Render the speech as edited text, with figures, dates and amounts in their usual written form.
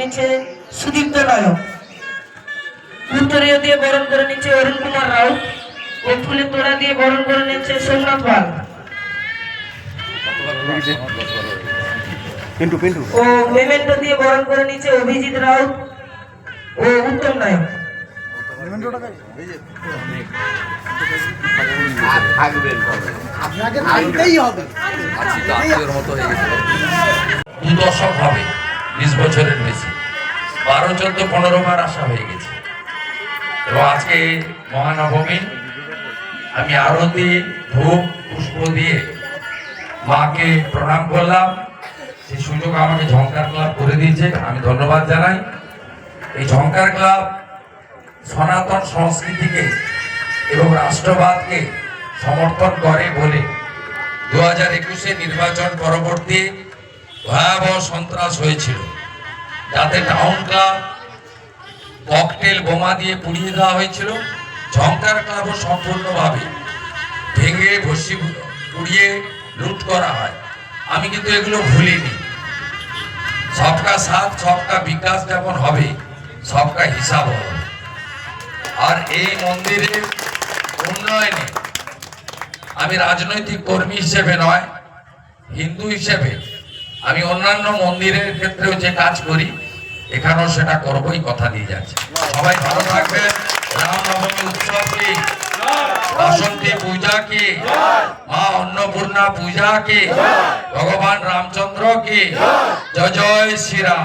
নিচ্ছে সুদীপ্ত নায়ক। উত্তরীয় দিয়ে বরণ করে নিচ্ছে অরুণ কুমার রাউত ও ফুলের তোড়া দিয়ে বরণ করে নিচ্ছে সোমনাথ পাল ও মেমেন্টো দিয়ে বরণ করে নিচ্ছে অভিজিৎ রাউত ও উত্তম নায়ক। দু দশক হবে, 20 বছরের বেশি, 12, 14, 15 বার আসা হয়ে গেছে। এবং আজকে মহানবমী, আমি আরতি ধূপ পুষ্প দিয়ে মাকে প্রণাম করলাম। সেই সুযোগ আমাকে ঝংকার ক্লাব করে দিয়েছে, আমি ধন্যবাদ জানাই। এই ঝংকার ক্লাব সনাতন সংস্কৃতিকে এবং রাষ্ট্রবাদকে সমর্থন করে বলে 2021-এ নির্বাচন পরবর্তী ভয়াবহ সন্ত্রাস হয়েছিল, যাতে টাউন ক্লাব ককটেল বোমা দিয়ে পুড়িয়ে দেওয়া হয়েছিল। ঝংকার ক্লাবও সম্পূর্ণভাবে ভেঙে পুড়িয়ে লুট করা হয়। আমি কিন্তু এগুলো ভুলিনি। সবকা সাথ সবকা বিকাশ যেমন হবে, সবকা হিসাব হবে। আর এই মন্দিরের উন্নয়নে আমি রাজনৈতিক কর্মী হিসেবে নয়, হিন্দু হিসেবে আমি অন্যান্য মন্দিরের ক্ষেত্রেও যে কাজ করি এখানেও সেটা করবই, কথা দিয়ে যাচ্ছে। সবাই ভালো থাকবেন। রামনবমী উৎসব কি, বাসন্তী পূজা কি, মা অন্নপূর্ণা পূজা কি, ভগবান রামচন্দ্র কি, জয় জয় শ্রীরাম।